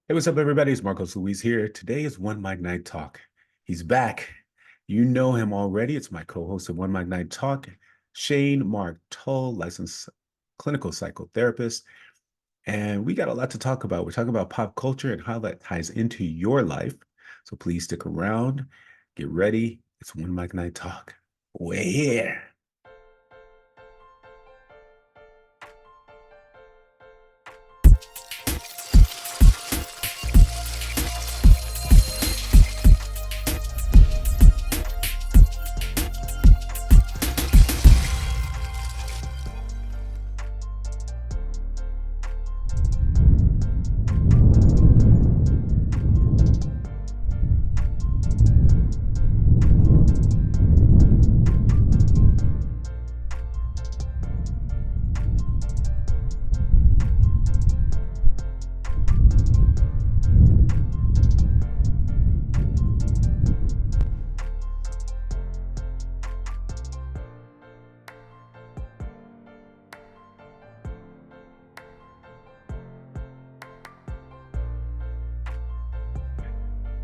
Hey, what's up, everybody? It's Marcoso-Luis here. Today is OneMicNite Talk. He's back. You know him already. It's my co-host of OneMicNite Talk, Shane Mark Tull, licensed clinical psychotherapist. And we got a lot to talk about. We're talking about pop culture and how that ties into your life. So please stick around. Get ready. It's OneMicNite Talk. We're here.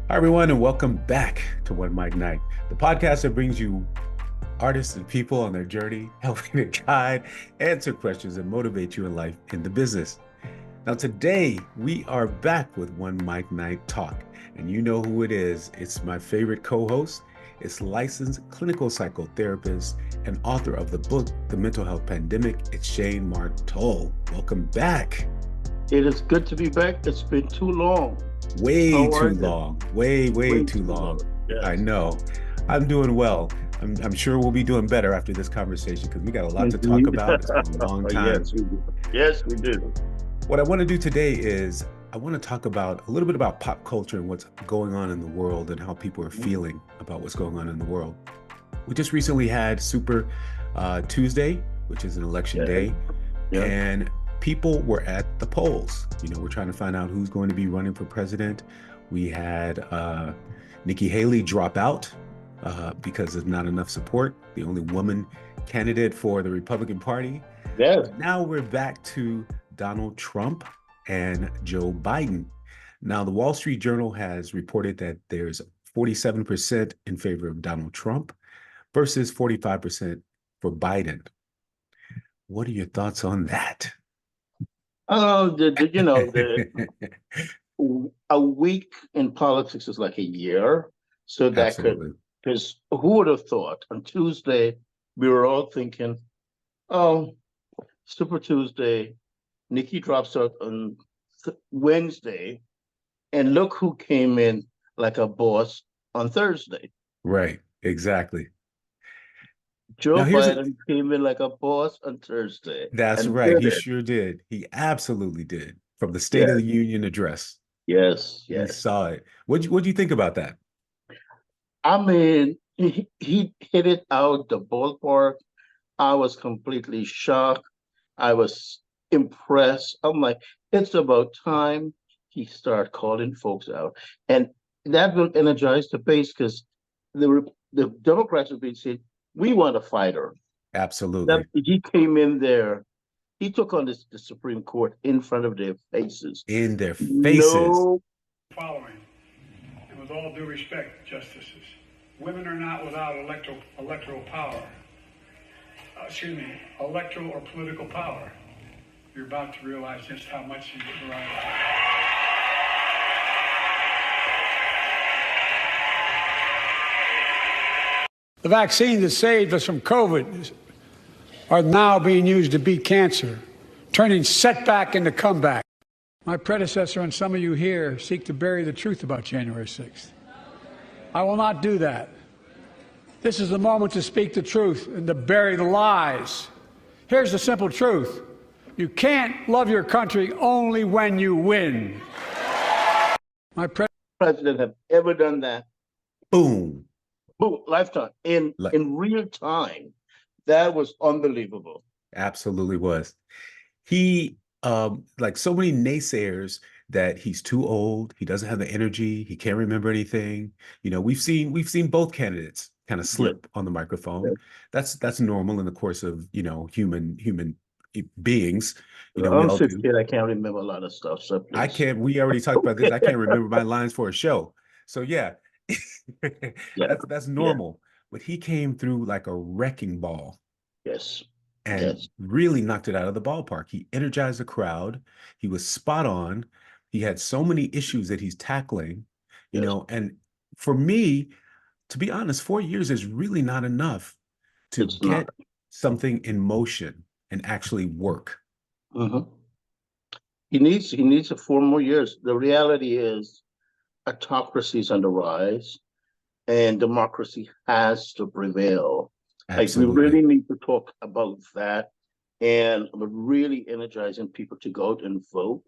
Hi, everyone, and welcome back to OneMicNite, the podcast that brings you artists and people on their journey, helping to guide, answer questions, and motivate you in life in the business. Now, today we are back with OneMicNite Talk, and you know who it is. It's my favorite co-host. It's licensed clinical psychotherapist and author of the book, The Mental Health Pandemic. It's Shane Mark Tull. Welcome back. It is good to be back. It's been too long. Way too long. Way too long. Yes. I know. I'm doing well. I'm sure we'll be doing better after this conversation because we got a lot to talk about. It's been a long time. Yes, we do. Yes, we do. What I want to do today is I want to talk about a little bit about pop culture and what's going on in the world and how people are feeling about what's going on in the world. We just recently had Super Tuesday, which is an election day, and people were at the polls. You know, we're trying to find out who's going to be running for president. We had Nikki Haley drop out because there's not enough support, the only woman candidate for the Republican Party. Yes. Now we're back to Donald Trump and Joe Biden. Now, the Wall Street Journal has reported that there's 47% in favor of Donald Trump versus 45% for Biden. What are your thoughts on that? A week in politics is like a year. So that could, because who would have thought on Tuesday, we were all thinking, oh, Super Tuesday, Nikki drops out on Wednesday, and look who came in like a boss on Thursday. Right, exactly. Joe Biden came in like a boss on Thursday. That's right. He sure did. He absolutely did. From the State of the Union address. Yes. You saw it. What do you think about that? I mean, he hit it out the ballpark. I was completely shocked. I was impressed. I'm like, it's about time he start calling folks out. And that will energize the base because the Democrats have been saying, we want a fighter. Absolutely. He came in there. He took on the Supreme Court in front of their faces. In their faces. No. Following, and with all due respect, justices, women are not without electoral power. Electoral or political power. You're about to realize just how much you derive. The vaccines that saved us from COVID are now being used to beat cancer, turning setback into comeback. My predecessor and some of you here seek to bury the truth about January 6th. I will not do that. This is the moment to speak the truth and to bury the lies. Here's the simple truth. You can't love your country only when you win. My president have ever done that. Boom. Lifetime in real time. That was unbelievable. Absolutely was. He like so many naysayers that he's too old, he doesn't have the energy, he can't remember anything. You know, we've seen both candidates kind of slip on the microphone. That's normal in the course of, you know, human beings. You know, we I'm all do. 15. I can't remember a lot of stuff. So I please. can't, we already talked about this. I can't remember my lines for a show. So yeah, Yeah. that's Yeah. normal. But he came through like a wrecking ball Yes. and Yes. really knocked it out of the ballpark. He energized the crowd. He was spot on. He had so many issues that he's tackling, you Yes. know, and for me, to be honest, 4 years is really not enough to It's not. get something in motion and actually work. Mhm. He needs 4 more years. The reality is autocracy is on the rise and democracy has to prevail. Like we Absolutely. really need to talk about that and we're really energizing people to go out and vote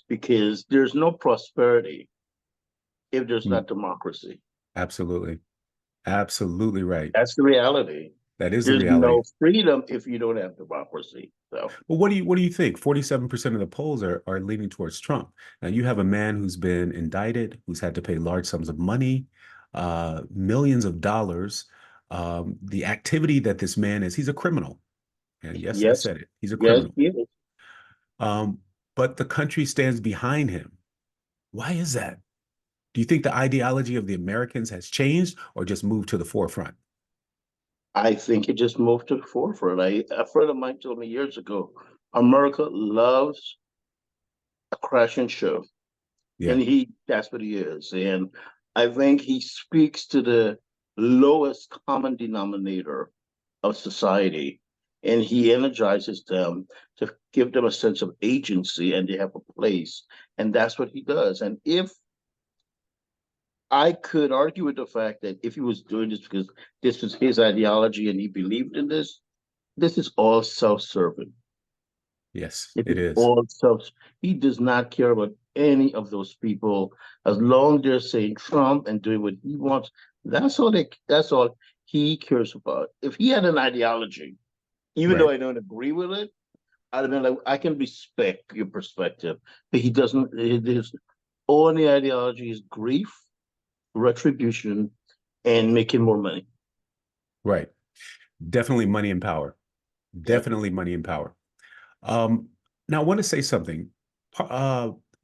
because there's no prosperity if there's Mm, not democracy. absolutely. Absolutely right. That's the reality. That is the There's reality. no freedom if you don't have democracy. So Well, what do you think? 47% of the polls are leaning towards Trump. Now you have a man who's been indicted, who's had to pay large sums of money, millions of dollars. The activity that this man is, he's a criminal. And yes, I yes, said it. He's a yes, criminal. yes. Um, but the country stands behind him. Why is that? Do you think the ideology of the Americans has changed or just moved to the forefront? I think it just moved to the forefront. A friend of mine told me years ago, America loves a crash and show. Yeah, And that's what he is. And I think he speaks to the lowest common denominator of society. And he energizes them to give them a sense of agency and they have a place. And that's what he does. And if I could argue with the fact that if he was doing this because this was his ideology and he believed in this is all self-serving. yes, It it is is. all self. He does not care about any of those people as long as they're saying Trump and doing what he wants. That's all he cares about. If he had an ideology, even though Right. I don't agree with it, I don't know. I can respect your perspective, but he doesn't. His only ideology is grief, retribution, and making more money. Right. Definitely money and power. Yeah. Definitely money and power. Um, Now I want to say something.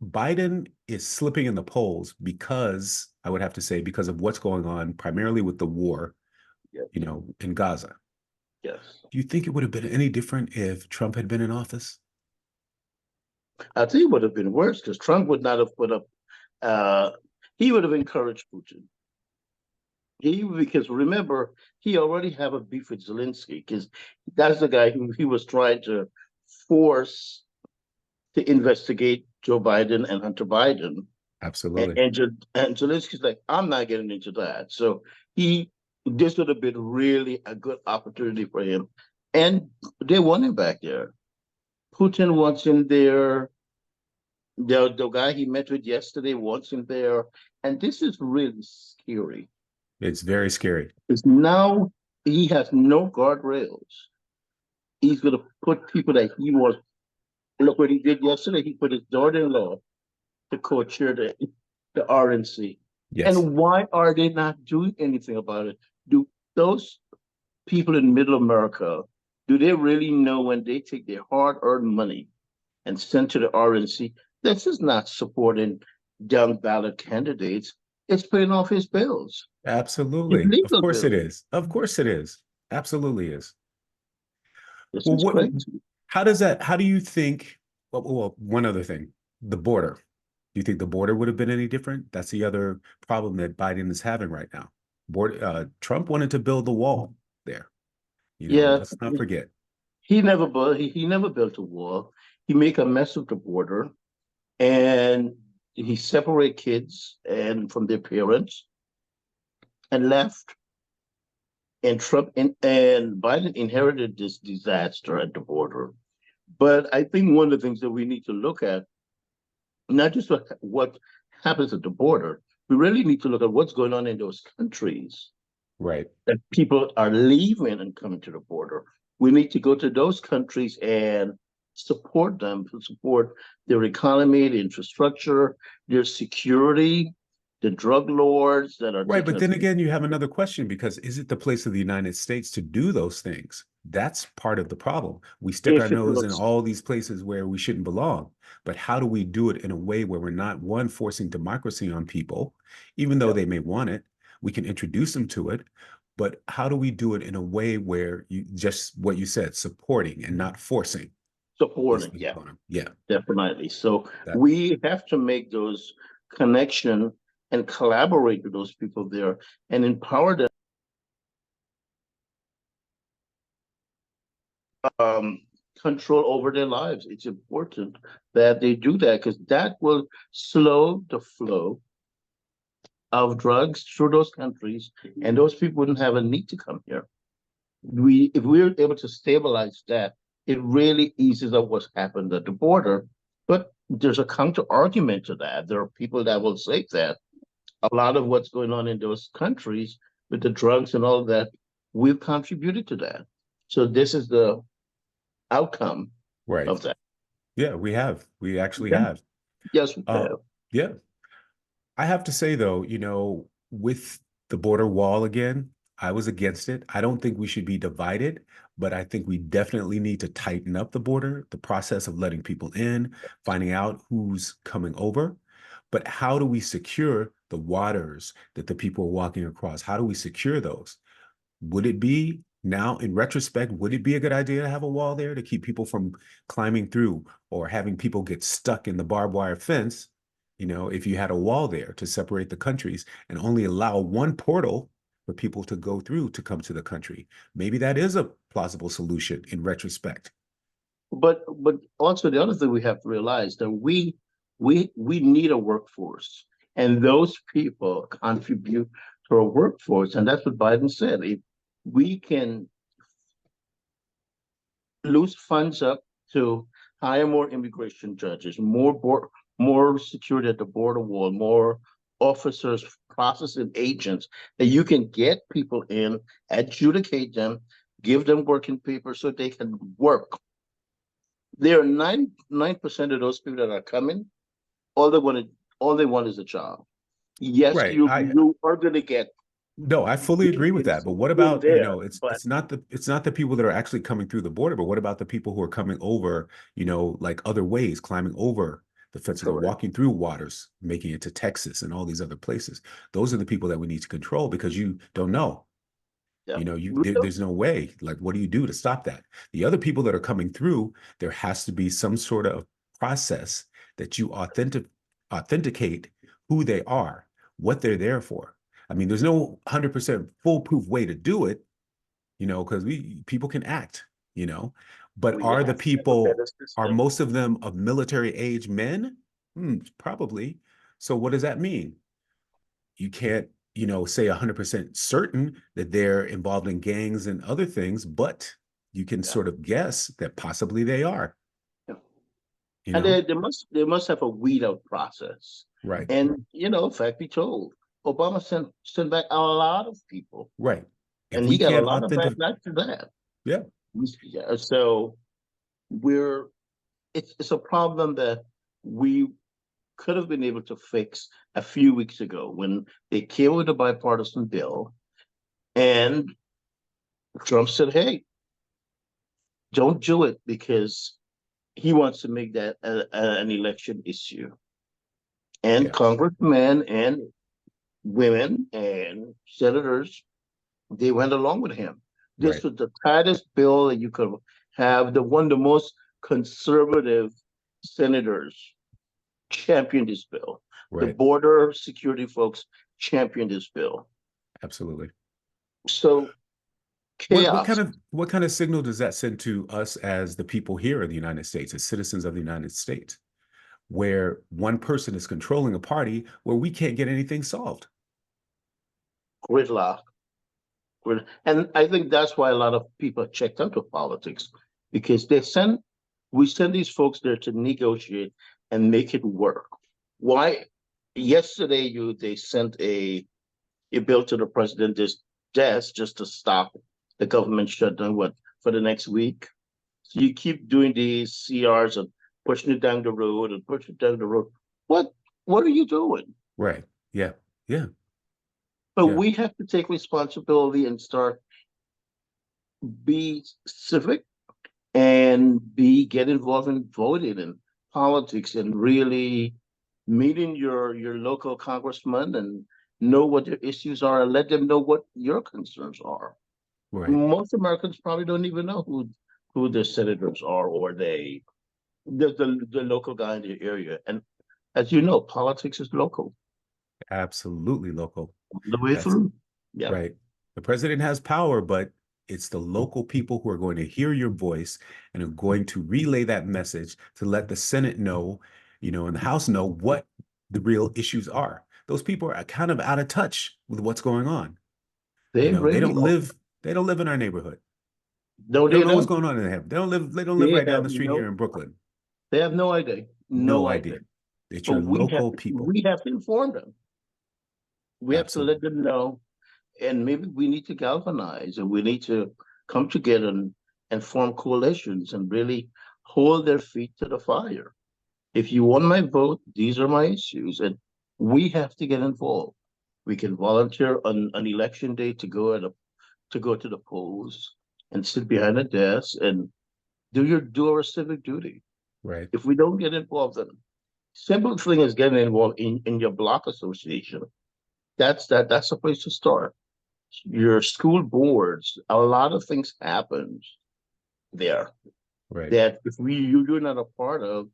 Biden is slipping in the polls because I would have to say because of what's going on primarily with the war, Yes. you know, in Gaza. Yes. Do you think it would have been any different if Trump had been in office? I think it would have been worse because Trump would not have put up. Uh, he would have encouraged Putin. Because remember, he already have a beef with Zelensky because that's the guy who he was trying to force to investigate Joe Biden and Hunter Biden. And, Absolutely. and, and Zelensky's like, I'm not getting into that. So he this would have been really a good opportunity for him. And they want him back there. Putin wants him there. The guy he met with yesterday wants him there. And this is really scary. It's very scary. Because now he has no guardrails. He's going to put people that he wants. Look what he did yesterday. He put his daughter-in-law to co-chair the RNC. Yes. And why are they not doing anything about it? Do those people in middle America, do they really know when they take their hard-earned money and send to the RNC, this is not supporting young ballot candidates. It's paying off his bills, his Absolutely. Of legal course it bills. is. Of course it is. Absolutely is. This Well, is what, crazy. how do you think, one other thing, the border. Do you think the border would have been any different? That's the other problem that Biden is having right now. Trump wanted to build the wall there. You know, Yeah, let's not forget. he never built a wall. He make a mess of the border and he separate kids and from their parents and left. And and Biden inherited this disaster at the border. But I think one of the things that we need to look at, not just what happens at the border, we really need to look at what's going on in those countries Right. that people are leaving and coming to the border. We need to go to those countries and support them, to support their economy, the infrastructure, their security, the drug lords that are Right. taking But us. then again, you have another question because is it the place of the United States to do those things? That's part of the problem. We stick our If it nose in was all these places where we shouldn't belong. But how do we do it in a way where we're not, one, forcing democracy on people, even though yeah, they may want it? We can introduce them to it. But how do we do it in a way where you just what you said, supporting and not forcing these supporting, things yeah, on them? Yeah, definitely. So that we have to make those connection and collaborate with those people there and empower them. um, Control over their lives. It's important that they do that because that will slow the flow of drugs through those countries, and those people wouldn't have a need to come here. If we're able to stabilize that, it really eases up what's happened at the border. But there's a counter argument to that. There are people that will say that a lot of what's going on in those countries with the drugs and all of that, we've contributed to that. So this is the outcome right. of that. Yeah, we have. We actually Yeah. have. Yes, we Uh, have. yeah. I have to say though, with the border wall again, I was against it. I don't think we should be divided, but I think we definitely need to tighten up the border, the process of letting people in, finding out who's coming over. But how do we secure the waters that the people are walking across? How do we secure those? Would it be now, in retrospect, would it be a good idea to have a wall there to keep people from climbing through or having people get stuck in the barbed wire fence? If you had a wall there to separate the countries and only allow one portal for people to go through to come to the country, maybe that is a plausible solution in retrospect. But also the other thing we have to realize that we need a workforce, and those people contribute to our workforce, and that's what Biden said. If we can loose funds up to hire more immigration judges, more security at the border wall, more officers, processing agents, that you can get people in, adjudicate them, give them working papers so they can work. There are 9% of those people that are coming. All they want is a job. Yes, Right. you are going to get No, I fully agree with that. But what in about, there, it's but it's not the people that are actually coming through the border, but what about the people who are coming over, like other ways, climbing over the fences or correct. walking through waters, making it to Texas and all these other places? Those are the people that we need to control because you don't know. Yeah. There's no way. Like, what do you do to stop that? The other people that are coming through, there has to be some sort of process that you authenticate who they are, what they're there for. I mean, there's no 100% foolproof way to do it, because people can act, but We are the have to have a people, better are system. most of them of military age men? Probably. So what does that mean? You can't, say 100% certain that they're involved in gangs and other things, but you can Yeah. sort of guess that possibly they are, Yeah. you And know? they must have a weed out process. Right, And fact be told, Obama sent back a lot of people, right. and If he we got a can't lot of authenticate, backlash for that. yeah, Yeah, so we're it's a problem that we could have been able to fix a few weeks ago when they came with a bipartisan bill, and Trump said, "Hey, don't do it," because he wants to make that an election issue. And yeah, congressmen and women and senators, they went along with him. This right, was the tightest bill that you could have. The most conservative senators championed this bill. The right. border security folks championed this bill. Absolutely. So What chaos. kind of signal does that send to us as the people here in the United States, as citizens of the United States, where one person is controlling a party where we can't get anything solved? Gridlock. And I think that's why a lot of people are checked out of politics, because we send these folks there to negotiate and make it work. Why? Yesterday, they sent a bill to the president's desk just to stop the government shutdown. What, for the next week? So you keep doing these CRs and pushing it down the road and pushing it down the road. What What are you doing? Right. Yeah. Yeah. But Yeah. we have to take responsibility and start be civic, and get involved in voting and politics, and really meeting your local congressman and know what their issues are and let them know what your concerns are. Right. Most Americans probably don't even know who their senators are, or the local guy in the area. And as you know, politics is local Absolutely local. all the way That's through. Yeah, right. The president has power, but it's the local people who are going to hear your voice and are going to relay that message to let the Senate know, and the House know what the real issues are. Those people are kind of out of touch with what's going on. they They really don't are. live in our neighborhood. No, They they don't know what's don't. going on in them. They don't live They right down have the street here no. in Brooklyn. They have no idea. No No idea. idea. It's But your local people. we have to inform them. We have to let Absolutely. them know, and maybe we need to galvanize, and we need to come together and form coalitions and really hold their feet to the fire. If you want my vote, these are my issues, and we have to get involved. We can volunteer on election day to go to the polls and sit behind a desk and do our civic duty. Right. If we don't get involved, then simple thing is getting involved in your block association. That's a place to start. Your school boards, a lot of things happen there Right. that if you're not a part of,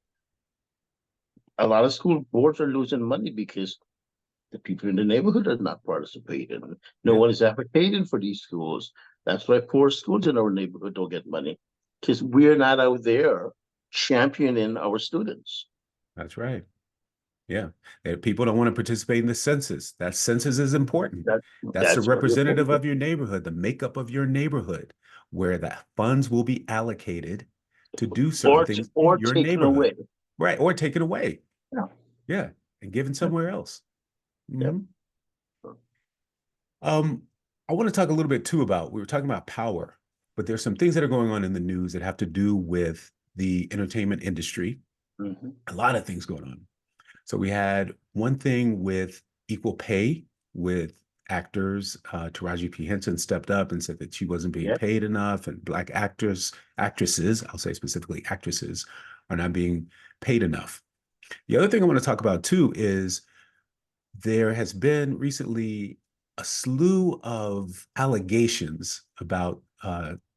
a lot of school boards are losing money because the people in the neighborhood are not participating. No Yeah. one is advocating for these schools. That's why poor schools in our neighborhood don't get money, because we're not out there championing our students. That's right. Yeah. People don't want to participate in the census. That census is important. That That's the that's very representative important. of your neighborhood, the makeup of your neighborhood, where the funds will be allocated to do certain things in Or your taken neighborhood. away. Right. Or taken away. Yeah. Yeah. And given somewhere else. Yep. Mhm. I want to talk a little bit too we were talking about power, but there's some things that are going on in the news that have to do with the entertainment industry. Mm-hmm. A lot of things going on. So we had one thing with equal pay with actors. Taraji P. Henson stepped up and said that she wasn't being Yep. paid enough, and Black actresses, I'll say specifically actresses, are not being paid enough. The other thing I want to talk about too is there has been recently a slew of allegations about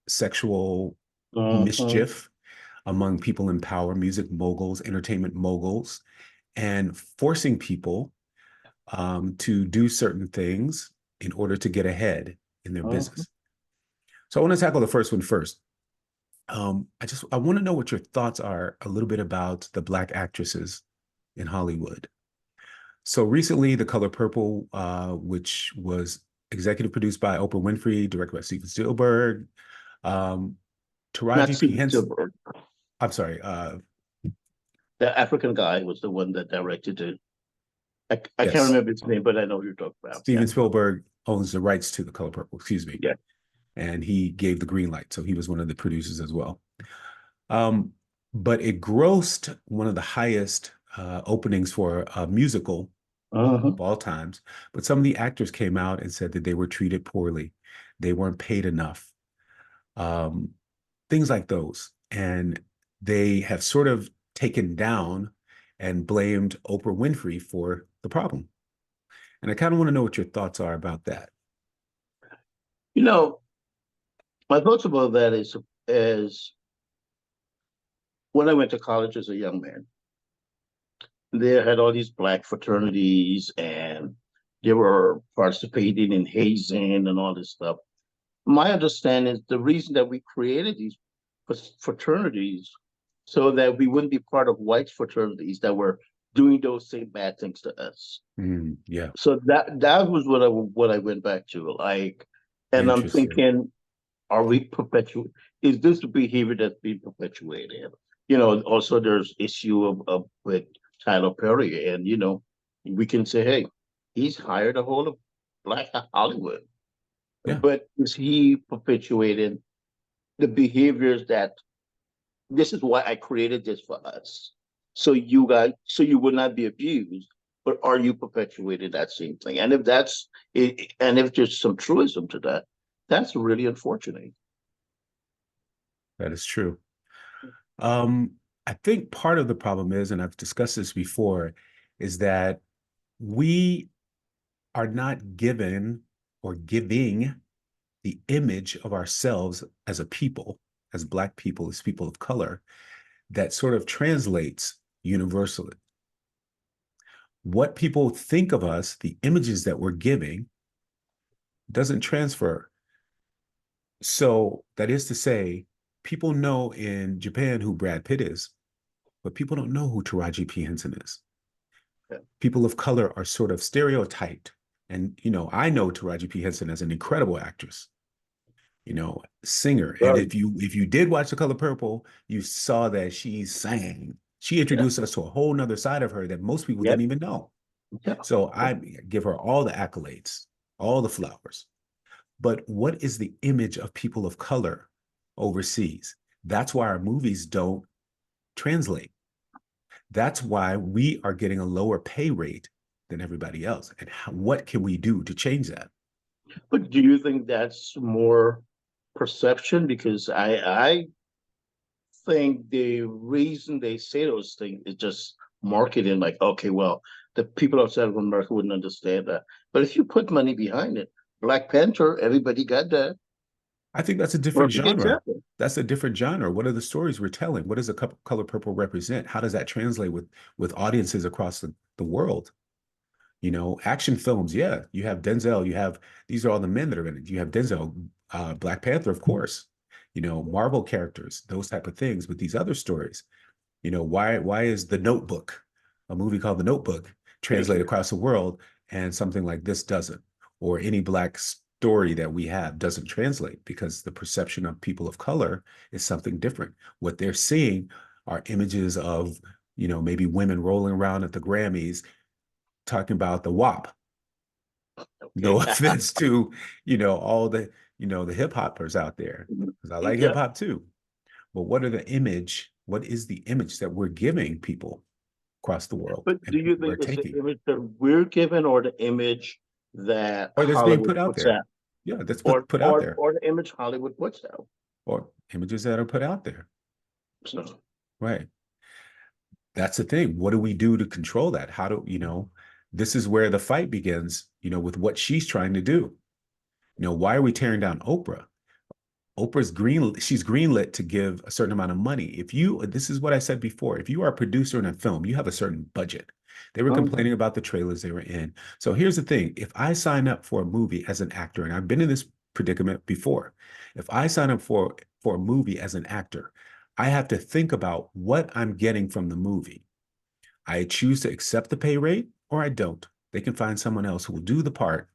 sexual Mm-hmm. mischief among people in power, music moguls, entertainment moguls, and forcing people to do certain things in order to get ahead in their Mm-hmm. business. So I want to tackle the first one first. I want to know what your thoughts are a little bit about the Black actresses in Hollywood. So recently, The Color Purple, which was executive produced by Oprah Winfrey, directed by Steven Spielberg, Not Taraji P. Steven Henson. Spielberg. I'm sorry, The African guy was the one that directed it. I can't yes, remember his name, but I know who you're talking about. Yeah. Steven Spielberg owns the rights to The Color Purple, excuse me. Yeah. And he gave the green light, so he was one of the producers as well. But it grossed one of the highest openings for a musical Uh-huh. of all times. But some of the actors came out and said that they were treated poorly. They weren't paid enough. Things like those. And they have sort of taken down and blamed Oprah Winfrey for the problem. And I kind of want to know what your thoughts are about that. You know, my thoughts about that is when I went to college as a young man, they had all these Black fraternities, and they were participating in hazing and all this stuff. My understanding is the reason that we created these fraternities so that we wouldn't be part of white fraternities that were doing those same bad things to us. Yeah. So that was what I went back to. Like, and I'm Interesting. thinking, are we perpetuating? Is this the behavior that's being perpetuated? You know, also there's issue of with Tyler Perry, and we can say, hey, he's hired a whole of Black Hollywood, Yeah. but is he perpetuating the behaviors that this is why I created this for us, so you would not be abused? But are you perpetuating that same thing? And if that's it, and if there's some truism to that, that's really unfortunate. That is true. I think part of the problem is, and I've discussed this before, is that we are not given or giving the image of ourselves as a people, as Black people, as people of color, that sort of translates universally. What people think of us, the images that we're giving, doesn't transfer. So that is to say, people know in Japan who Brad Pitt is, but people don't know who Taraji P. Henson is. Yeah. People of color are sort of stereotyped. And, I know Taraji P. Henson as an incredible actress, singer. And if you did watch The Color Purple, you saw that she sang. She introduced us to a whole nother side of her that most people didn't even know. Yeah. So I give her all the accolades, all the flowers. But what is the image of people of color overseas? That's why our movies don't translate. That's why we are getting a lower pay rate than everybody else. And what can we do to change that? But do you think that's more perception? Because I think the reason they say those things is just marketing, like, okay, well, the people outside of America wouldn't understand that. But if you put money behind it, Black Panther, everybody got that. I think that's a different genre. That's a different genre. What are the stories we're telling? What does the Color Purple represent? How does that translate with audiences across the world? Action films, yeah. You have Denzel, these are all the men that are in it. You have Denzel, Black Panther, of course, Marvel characters, those type of things. But these other stories, why is The Notebook, a movie called The Notebook, translated across the world, and something like this doesn't? Or any Black story that we have doesn't translate because the perception of people of color is something different. What they're seeing are images of, maybe women rolling around at the Grammys talking about the WAP. No offense to, all the, the hip hoppers out there, because I like hip hop too. But what is the image that we're giving people across the world? But do you think it's the image that we're given, or the image that or that's being put Hollywood out puts there? out? Yeah, that's put out there. Or the image Hollywood puts out. Or images that are put out there. So, right. That's the thing. What do we do to control that? How do, this is where the fight begins, with what she's trying to do. Why are we tearing down Oprah? She's greenlit to give a certain amount of money. This is what I said before, if you are a producer in a film, you have a certain budget. They were complaining about the trailers they were in. So here's the thing. If I sign up for a movie as an actor, and I've been in this predicament before, if I sign up for a movie as an actor, I have to think about what I'm getting from the movie. I choose to accept the pay rate or I don't. They can find someone else who will do the part.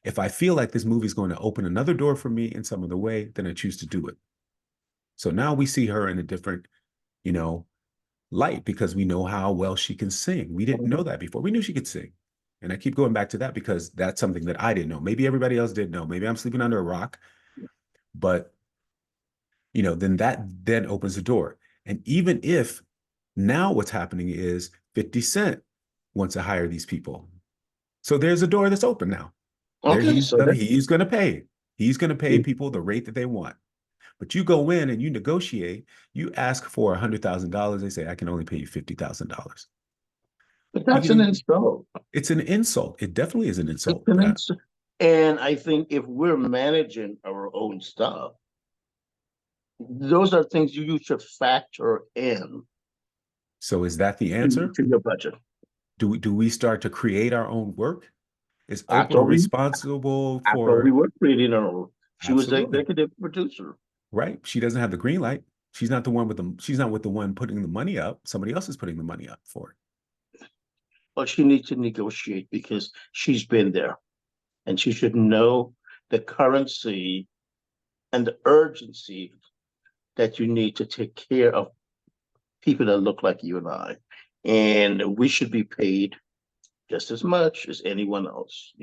If I feel like this movie is going to open another door for me in some other way, then I choose to do it. So now we see her in a different, light, because we know how well she can sing. We didn't know that before. We knew she could sing. And I keep going back to that because that's something that I didn't know. Maybe everybody else did know. Maybe I'm sleeping under a rock. But, then that then opens the door. And even if now what's happening is 50 Cent wants to hire these people. So there's a door that's open now. He's going to pay. He's going to pay people the rate that they want. But you go in and you negotiate, you ask for $100,000. They say, I can only pay you $50,000. But that's an insult. It's an insult. It definitely is an insult. And I think if we're managing our own stuff, those are things you should factor in. So is that the answer? To your budget. Do we start to create our own work? Is Oprah responsible for? We were creating our own. She was the executive producer. Right. She doesn't have the green light. She's not the one she's not with the one putting the money up. Somebody else is putting the money up for it. Well, she needs to negotiate because she's been there. And she should know the currency and the urgency that you need to take care of people that look like you and I. And we should be paid just as much as anyone else.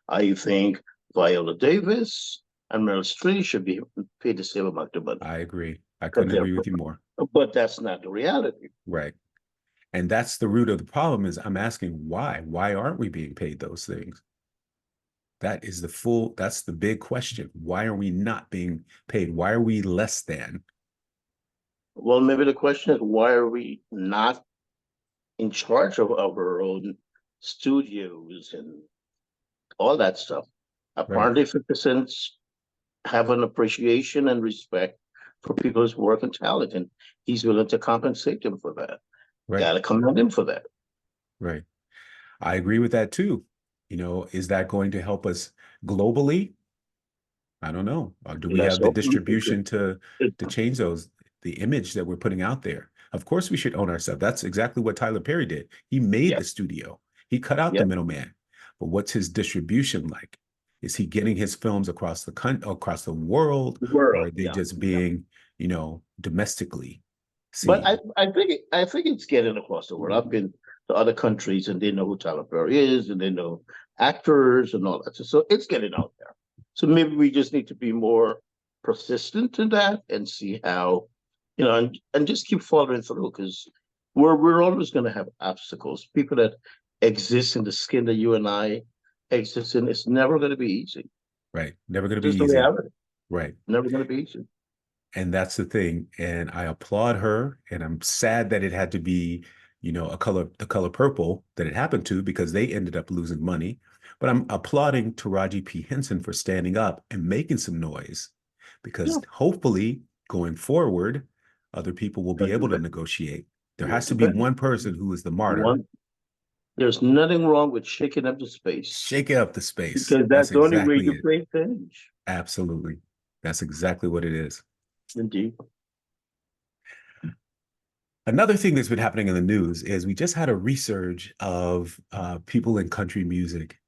I think Viola Davis and Meryl Streep should be paid the same amount of money. I agree. I couldn't agree with you more. But that's not the reality. Right. And that's the root of the problem. Is I'm asking why? Why aren't we being paid those things? That's the big question. Why are we not being paid? Why are we less than? Well, maybe the question is, why are we not in charge of our own studios and all that stuff? Right, Apparently, 50 Cent have an appreciation and respect for people's work and talent, and he's willing to compensate them for that. right, Got to commend him for that. right. I agree with that too. Is that going to help us globally? I don't know. Or do we Let's have the hope distribution to it, change the image that we're putting out there? Of course, we should own our stuff. That's exactly what Tyler Perry did. He made yeah, the studio. He cut out yeah, the middleman. But what's his distribution like? Is he getting his films across the country, across the world, the or world, are they yeah, just yeah. being, domestically But seen? I think it's getting across the world. I've been to other countries and they know who Tyler Perry is and they know actors and all that. So it's getting out there. So maybe we just need to be more persistent in that and see how, and just keep following through because we're always going to have obstacles. People that exist in the skin that you and I exist in, it's never going to be easy. Right. Never going to be Just the easy. reality. Right. Never going to be easy. And that's the thing. And I applaud her. And I'm sad that it had to be, the color purple that it happened to because they ended up losing money. But I'm applauding Taraji P. Henson for standing up and making some noise Yeah. because hopefully going forward, other people will be able to negotiate. There has to be one person who is the martyr, One, there's nothing wrong with shaking up the space shaking up the space. because that's That's the only way exactly you it. create change. Absolutely. That's exactly what it is. Indeed. Another thing that's been happening in the news is we just had a resurge of people in country music.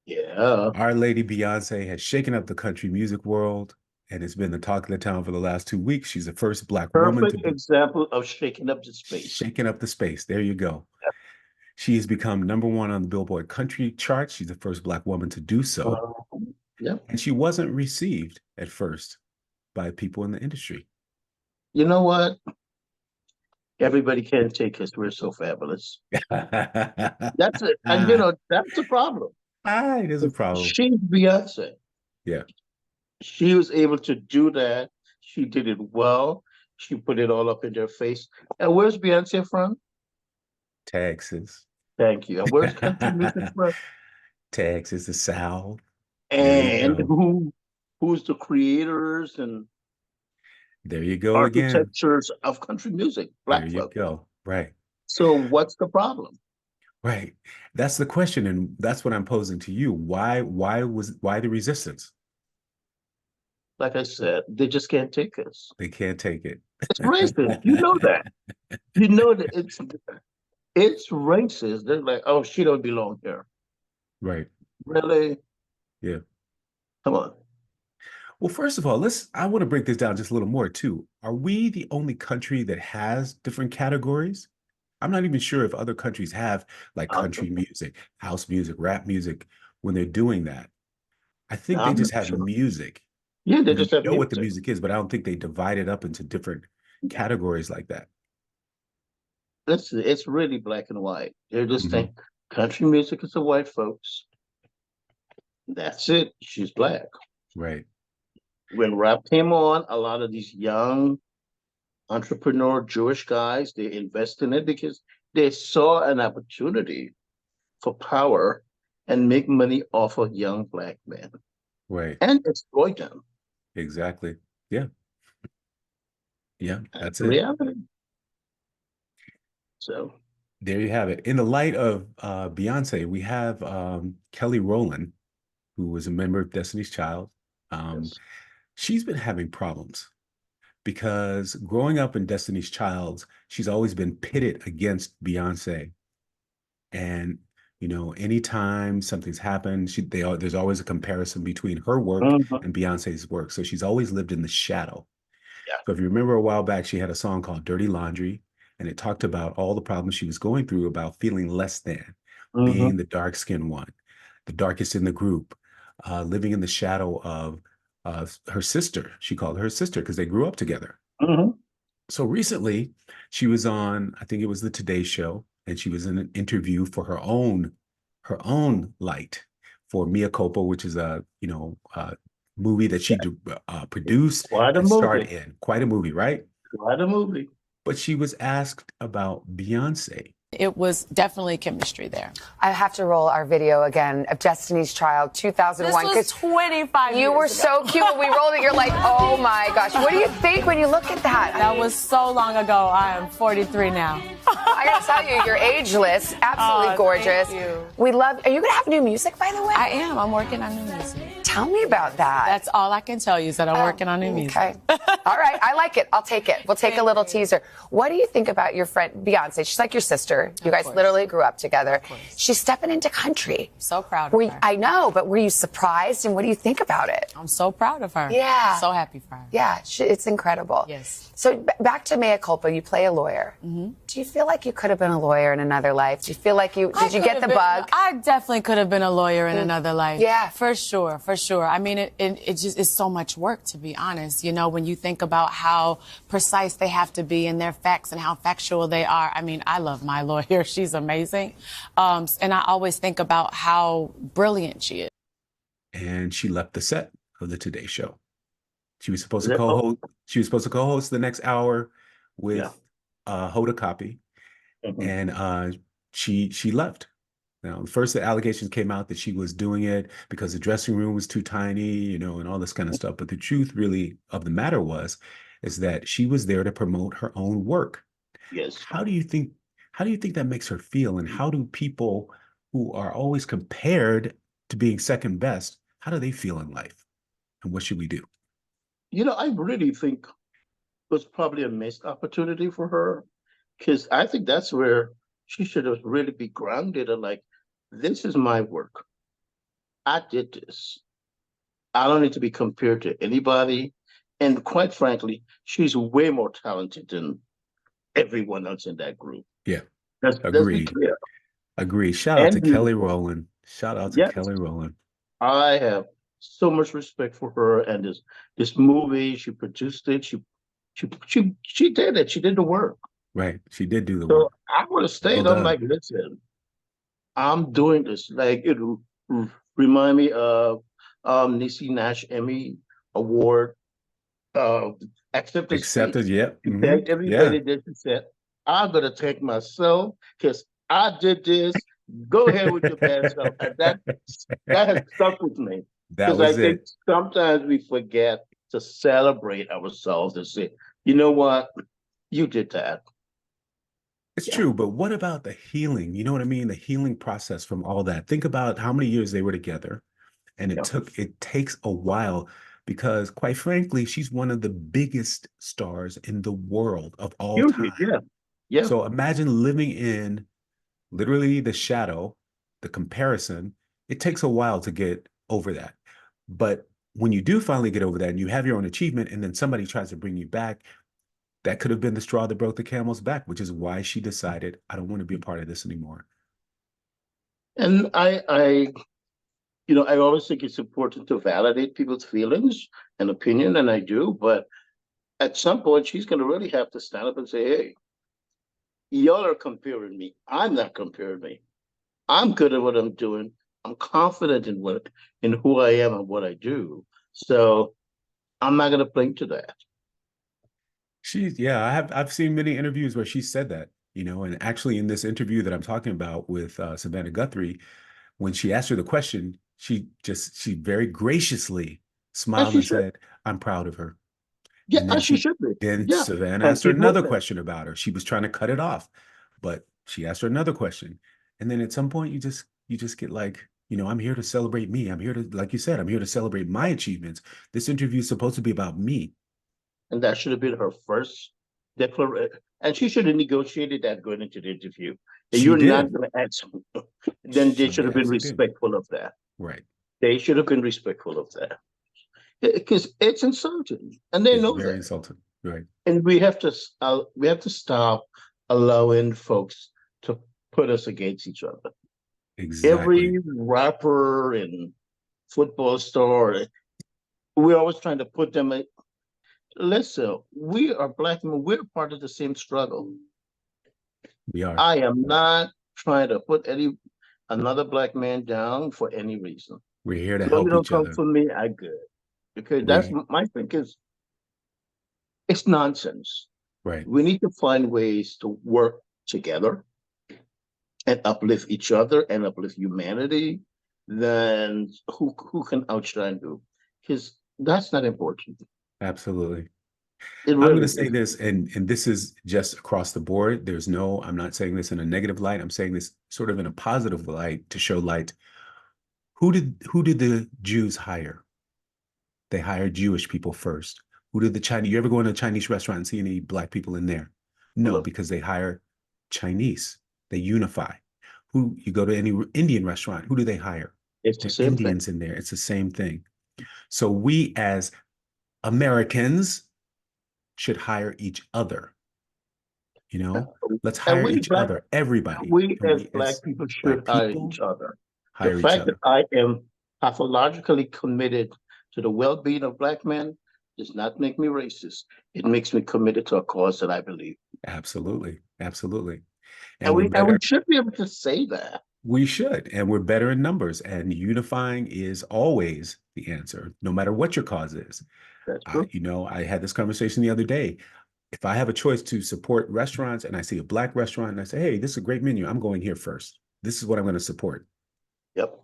Yeah. Our Lady Beyonce has shaken up the country music world, and it's been the talk of the town for the last 2 weeks. She's the first Black woman to Perfect be example of shaking up the space. shaking up the space. There you go. She has become #1 on the Billboard country chart. She's the first Black woman to do so. Yeah. And she wasn't received at first by people in the industry. You know what? Everybody can take us. We're so fabulous. That's it. And that's the problem. It is a problem. She's Beyonce. Yeah. She was able to do that. She did it well. She put it all up in their face. And where's Beyonce from? Texas. Thank you. And where's country music from? Texas, the South. There you And go. who's the creators and There you go again. architectures of country music? There Black you folk. go. Right. So what's the problem? Right. That's the question. And that's what I'm posing to you. Why the resistance? Like I said, they just can't take us. They can't take it. It's racist. You know that. You know that it's racist. They're like, oh, she don't belong here. Right. Really? Yeah. Come on. Well, first of all, I want to break this down just a little more too. Are we the only country that has different categories? I'm not even sure if other countries have like country music, house music, rap music when they're doing that. I think they I'm just not have sure. music. Yeah, they And we just have know what the music. music is, but I don't think they divide it up into different categories like that. Listen, it's really black and white. They just Mhm. think country music is the white folks. That's it. She's black. Right. When rap came on, a lot of these young entrepreneur Jewish guys, they invest in it because they saw an opportunity for power and make money off of young black men Right. and exploit them. Exactly. Yeah. Yeah. That's That's the it. reality. So There you have it. In the light of Beyonce, we have Kelly Rowland, who was a member of Destiny's Child. yes. She's been having problems because growing up in Destiny's Child, she's always been pitted against Beyonce. And, anytime something's happened, there's always a comparison between her work Mhm. and Beyonce's work. So she's always lived in the shadow. Yeah. So if you remember a while back, she had a song called Dirty Laundry, and it talked about all the problems she was going through about feeling less than, being Mhm. the dark-skinned one, the darkest in the group, living in the shadow of her sister. She called her her sister because they grew up together. Mhm. So recently, she was on, I think it was the Today Show, and she was in an interview for her own light for Mia Culpa, which is a movie that she produced Quite a and starred movie. in. Quite a movie, right? Quite a movie. But she was asked about Beyonce. It was definitely chemistry there. I have to roll our video again of Destiny's Child 2001. This was 25 years You were ago. so cute when we rolled it. You're like, oh my gosh. What do you think when you look at that? That was so long ago. I am 43 now. I gotta tell you, you're ageless. Absolutely Oh, gorgeous. thank you. We love. Are you gonna have new music, by the way? I am. I'm working on new music. Tell me about that. That's all I can tell you is that I'm working on new music. Okay. All right. I like it. I'll take it. We'll take a little teaser. What do you think about your friend Beyonce? She's like your sister. You guys literally grew up together. She's stepping into country. So proud of her. I know, but were you surprised? And what do you think about it? I'm so proud of her. Yeah. So happy for her. Yeah, it's incredible. Yes. So back to Mea Culpa, you play a lawyer. Mm-hmm. Do you feel like you could have been a lawyer in another life? Do you feel like did you get the bug? I definitely could have been a lawyer in another life. Yeah. For sure, for sure. I mean, it just is so much work, to be honest. You know, when you think about how precise they have to be in their facts and how factual they are. I mean, I love my lawyer. She's amazing. And I always think about how brilliant she is. And she left the set of the Today Show. She was supposed to co-host. She was supposed to co-host the next hour with Hoda Kotb, and she left. Now, first the allegations came out that she was doing it because the dressing room was too tiny, you know, and all this kind of stuff. But the truth, really, of the matter is that she was there to promote her own work. Yes. How do you think that makes her feel, and how do people who are always compared to being second best, how do they feel in life, and what should we do? You know, I really think it was probably a missed opportunity for her, because I think that's where she should have really be grounded and like, this is my work. I did this. I don't need to be compared to anybody. And quite frankly, she's way more talented than everyone else in that group. Yeah. Let's be Agreed. clear. Agreed. Shout out to And- Kelly Rowland. Shout out to Yes. Kelly Rowland. I have so much respect for her and this movie. She produced it. She did it. She did the work. Right. She did do the So work. I would have stayed. Well I'm like, listen, I'm doing this. Like it remind me of Niecy Nash Emmy Award acceptance. Accepted, yeah. Mhm. Thanked everybody that she said, I'm gonna thank myself because I did this. Go ahead with your bad self. And that has stuck with me. That Because I was think it. sometimes we forget to celebrate ourselves and say, you know what? You did that. It's Yeah. true, but what about the healing? You know what I mean? The healing process from all that. Think about how many years they were together, and it takes a while because, quite frankly, she's one of the biggest stars in the world of all Hugely, time. yeah. Yeah. So imagine living in literally the shadow, the comparison. It takes a while to get over that. But when you do finally get over that and you have your own achievement, and then somebody tries to bring you back, that could have been the straw that broke the camel's back, which is why she decided, I don't want to be a part of this anymore. And I always think it's important to validate people's feelings and opinion, and I do, but at some point she's gonna really have to stand up and say, hey, y'all are comparing me. I'm not comparing me. I'm good at what I'm doing. I'm confident in who I am and what I do. So I'm not gonna cling to that. I've seen many interviews where she said that, you know, and actually in this interview that I'm talking about with Savannah Guthrie, when she asked her the question, she very graciously smiled and said, I'm proud of her. Yeah, And then as she should be. Then Yeah. Savannah And asked her people another know that. question about her. She was trying to cut it off, but she asked her another question. And then at some point you just get like, you know, I'm here to celebrate me. I'm here to, like you said, I'm here to celebrate my achievements. This interview is supposed to be about me. And that should have been her first declaration. And she should have negotiated that going into the interview. And She you're did. not going to answer. Then they She should have been actually did. respectful of that. Right. They should have been respectful of that. Because it's insulting. And they It's know very that. insulting. Right. And we have to stop allowing folks to put us against each other. Exactly. Every rapper and football star, we're always trying to put them. Listen, we are Black men. We're part of the same struggle. We are. I am not trying to put another Black man down for any reason. We're here to If help you don't each come other. for me, I good. Because that's my thing is, it's nonsense. Right. We need to find ways to work together and uplift each other and uplift humanity. Then who can outshine who? Because that's not important. Absolutely. It I'm going to really say is. this, and this is just across the board. I'm not saying this in a negative light. I'm saying this sort of in a positive light to show light. Who did the Jews hire? They hired Jewish people first. Who did the Chinese? You ever go in a Chinese restaurant and see any Black people in there? No, Look, because they hire Chinese. They unify. Who you go to any Indian restaurant? Who do they hire? it's the They're same thing. Indians in there. It's the same thing. So we as Americans should hire each other. You know, let's And hire each other, everybody. we And as we Black as people Black should hire people each other. The hire each fact that other. I am pathologically committed to the well-being of Black men does not make me racist. It makes me committed to a cause that I believe. Absolutely. Absolutely. And And we're we better. should be able to say that. We should, and we're better in numbers, and unifying is always the answer, no matter what your cause is. That's true. You know, I had this conversation the other day. If I have a choice to support restaurants and I see a Black restaurant and I say, hey, this is a great menu, I'm going here first. This is what I'm going to support. Yep.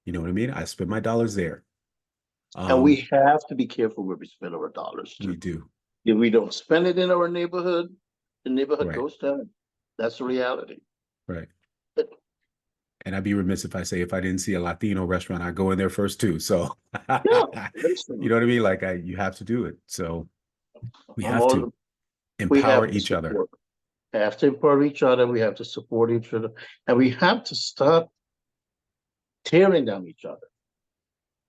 You know what I mean? I spend my dollars there. And we have to be careful where we spend our dollars too. We do. If we don't spend it in our neighborhood, the neighborhood Right. goes down. That's the reality. Right. And I'd be remiss if I say if I didn't see a Latino restaurant, I'd go in there first too. So, Yeah, you know what I mean? Like you have to do it. So we I'm have all- to we empower have to each other. support. We have to empower each other. We have to support each other. And we have to stop tearing down each other.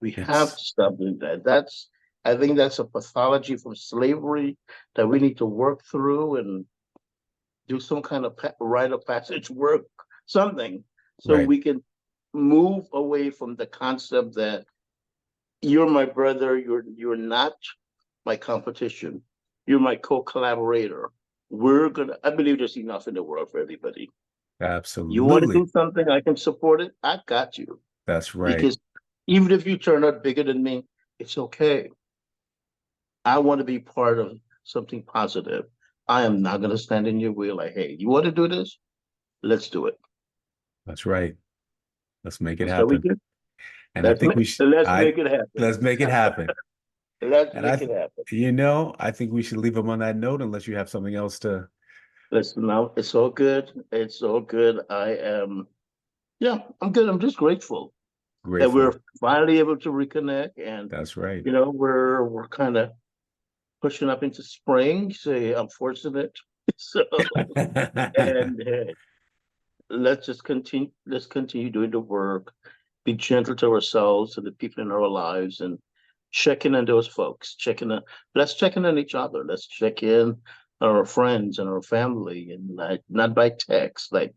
We Yes. have to stop doing that. I think that's a pathology from slavery that we need to work through and do some kind of rite of passage work, something, so Right. we can move away from the concept that you're my brother, you're not my competition, you're my co-collaborator. I believe there's enough in the world for everybody. Absolutely. You want to do something, I can support it, I got you. That's right. Because even if you turn out bigger than me, it's okay. I want to be part of something positive. I am not going to stand in your way like, hey, you want to do this? Let's do it. That's right. Let's make it That's what we happen. do. And I think we should. Let's make it happen. Let's make it happen. Let's And make it happen. You know, I think we should leave them on that note, unless you have something else to. Listen, now it's all good. It's all good. I'm good. I'm just grateful that we're finally able to reconnect. And That's right. you know, we're kind of pushing up into spring. So I'm fortunate. So and let's continue doing the work. Be gentle to ourselves and the people in our lives, and checking on those folks. Let's check in on each other. Let's check in on our friends and our family, and like not by text, like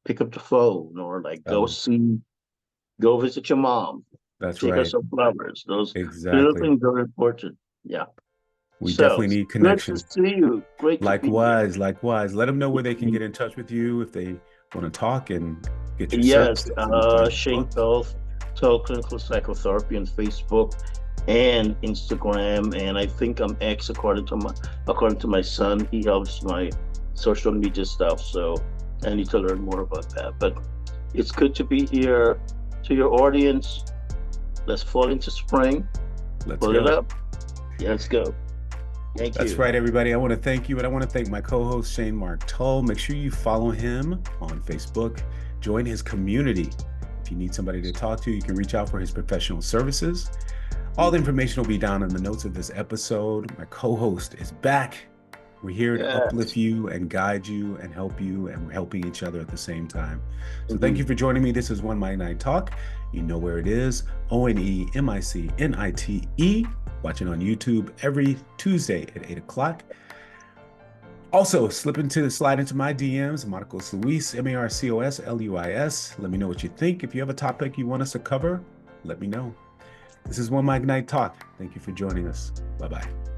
pick up the phone or like go visit your mom. That's Take her right. some flowers. Those little Exactly. things are important. Yeah. We definitely need connection. Good to see you. Great to be here. Likewise. Let them know where they can get in touch with you if they want to talk and get your Yes, services. Shane Tull Clinical Psychotherapy on Facebook and Instagram, and I think I'm X according to my son. He helps my social media stuff, so I need to learn more about that. But it's good to be here. To your audience, let's fall into spring. Pull it up. Yeah, let's go. Thank you. That's right, everybody. I want to thank you, and I want to thank my co-host, Shane Mark Tull. Make sure you follow him on Facebook. Join his community. If you need somebody to talk to, you can reach out for his professional services. All the information will be down in the notes of this episode. My co-host is back. We're here to uplift you and guide you and help you, and we're helping each other at the same time. So thank you for joining me. This is OneMicNiteTalk. You know where it is, OneMicNite. Watching on YouTube every Tuesday at 8 o'clock. Also, slide into my DMs, Marcoso-Luis, Marcosluis. Let me know what you think. If you have a topic you want us to cover, let me know. This is OneMicNiteTalk. Thank you for joining us. Bye-bye.